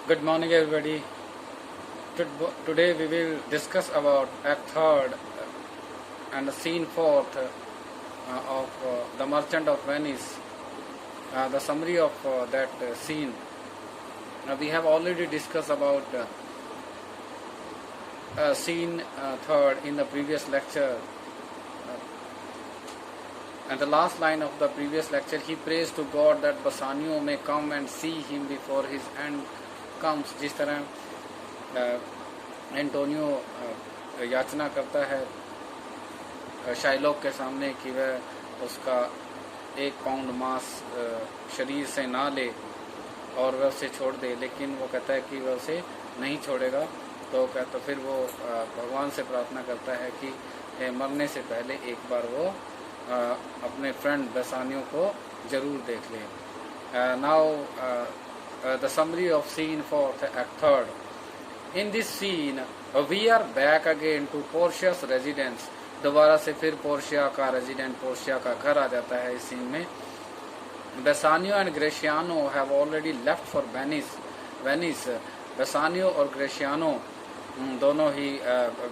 Good morning, everybody. Today we will discuss about Act Third and the Scene Fourth of The Merchant of Venice. The summary of that scene. We have already discussed about Scene Third in the previous lecture. And the last line of the previous lecture, he prays to God that Bassanio may come and see him before his end comes. जिस तरह Antonio याचना करता है Shylock के सामने कि वह उसका 1 पाउंड मांस शरीर से ना ले और वह उसे छोड़ दे, लेकिन वो कहता है कि वह उसे नहीं छोड़ेगा। तो फिर वो भगवान से प्रार्थना करता है कि मरने से पहले एक बार वो अपने फ्रेंड बेसानियो को जरूर देख ले। Now the summary of scene for act third. In this scene we are back again to Portia's residence. दोबारा से फिर पोर्शिया का रेजिडेंट, पोर्शिया का घर आ जाता है इस सीन में। Bassanio and Gratiano have already left for Venice. Bassanio और ग्रेशियानो दोनों ही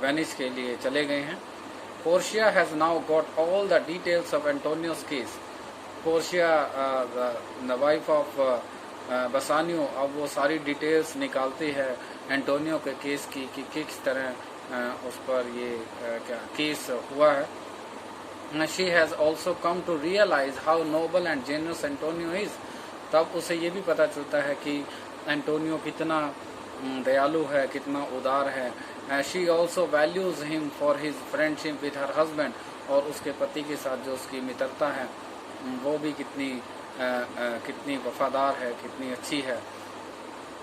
वेनिस के लिए चले गए हैं। Portia has now got all the details of Antonio's case. Portia, the wife of Bassanio, अब वो सारी डिटेल्स निकालती है एंटोनियो के केस की कि किस तरह उस पर ये क्या केस हुआ है। She has also come to realize how noble and generous Antonio is. तब उसे ये भी पता चलता है कि एंटोनियो कितना दयालु है, कितना उदार है। She also values him for his friendship with her husband, और उसके पति के साथ जो उसकी मित्रता है वो भी कितनी वफादार है, कितनी अच्छी है।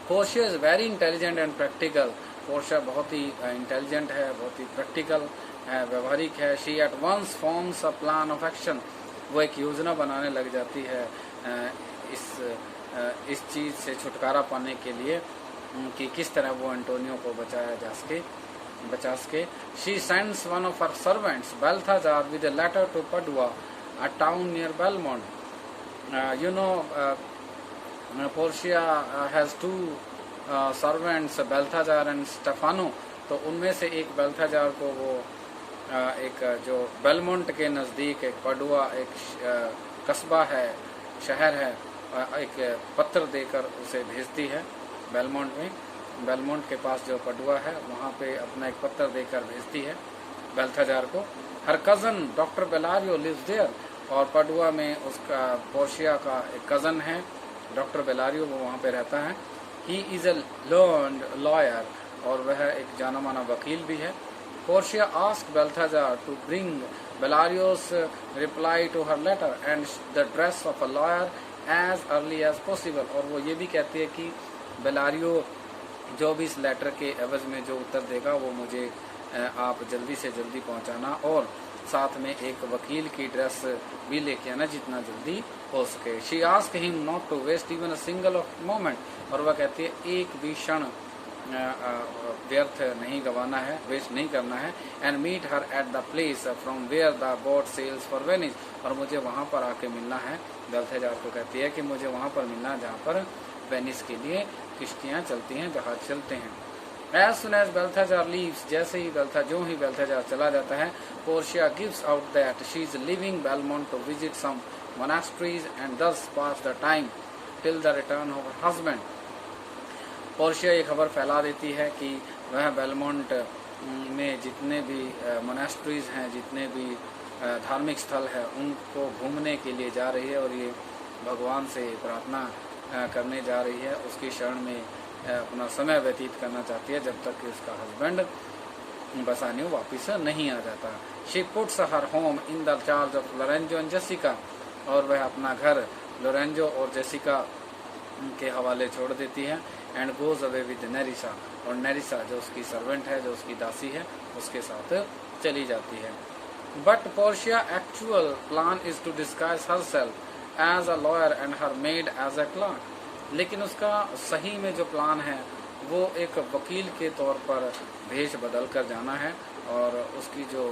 Portia is very intelligent and practical. Portia बहुत ही इंटेलिजेंट है, बहुत ही प्रैक्टिकल है, व्यवहारिक है। She at once forms a plan of action. वो एक योजना बनाने लग जाती है इस चीज़ से छुटकारा पाने के लिए कि किस तरह वो एंटोनियो को बचा सके। She sends one of her servants, Balthazar, with a letter to Padua, a town near Belmont. Portia has 2 servants, Balthazar and Stefano. तो उनमें से एक बेल्थाजार को वो एक जो बेलमोंट के नज़दीक एक पडुआ एक कस्बा है, शहर है, एक पत्र देकर उसे भेजती है। बेलमोंट के पास जो पडुआ है वहाँ पे अपना एक पत्र देकर भेजती है बेल्थाजार को। Her cousin doctor बेलारियो lives there, और पडुआ में उसका पोर्शिया का एक कज़न है डॉक्टर बेलारियो, वो वहाँ पे रहता है। He is a learned lawyer, और वह एक जाना माना वकील भी है। Portia asked Balthazar to bring Bellario's reply to her letter and the dress of a lawyer as early as possible, और वो ये भी कहती है कि बेलारियो जो भी इस लेटर के एवज में जो उत्तर देगा वो मुझे आप जल्दी से जल्दी पहुंचाना, और साथ में एक वकील की ड्रेस भी लेके आना जितना जल्दी हो सके। She ask him not to waste even a single of moment, और वह कहती है एक भी क्षण व्यर्थ नहीं गंवाना है, वेस्ट नहीं करना है। And meet her at the place from where the boat sails for Venice, और मुझे वहाँ पर आके मिलना है। बेल्थाजार को कहती है कि मुझे वहाँ पर मिलना है जहाँ पर वेनिस के लिए किश्तियाँ चलती हैं, जहाज चलते हैं। As soon as Balthazar leaves, जैसे ही बेल्थाजार चला जाता है, Portia gives out that she is leaving Belmont to visit some monasteries and thus pass the time till the return of her husband. Portia ये खबर फैला देती है कि वह बेलमोंट में जितने भी मोनास्ट्रीज हैं, जितने भी धार्मिक स्थल है, उनको घूमने के लिए जा रही है, और ये भगवान से प्रार्थना करने जा रही है, उसकी शरण में अपना समय व्यतीत करना चाहती है जब तक कि उसका हस्बैंड बसानियो वापिस नहीं आ जाता। She puts her home in the charge of Lorenzo and Jessica, और वह अपना घर लोरेंजो और जेसिका के हवाले छोड़ देती है। एंड गोज अवे विद नेरिसा, और नेरिसा जो उसकी सर्वेंट है, जो उसकी दासी है, उसके साथ चली जाती है। But Portia actual plan is to disguise herself as a lawyer and her maid as a clerk, लेकिन उसका सही में जो प्लान है वो एक वकील के तौर पर भेष बदल कर जाना है, और उसकी जो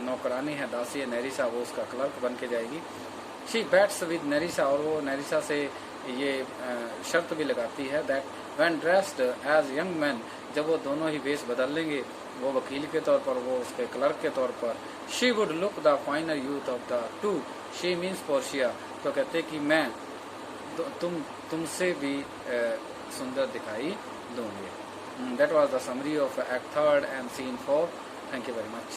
नौकरानी है, दासी है नेरिसा, वो उसका क्लर्क बन के जाएगी। शी बैट्स विद नेरिसा, और वो नेरिसा से ये शर्त भी लगाती है that when dressed as young man, जब वो दोनों ही वेश बदल लेंगे, वो वकील के तौर पर, वो उसके क्लर्क के तौर पर, she would look the फाइनर youth of the two, she means Portia, तो कहते कि मैं तुमसे भी सुंदर दिखाई दूंगी। That was the summary of act 3 and scene 4। Thank you very much.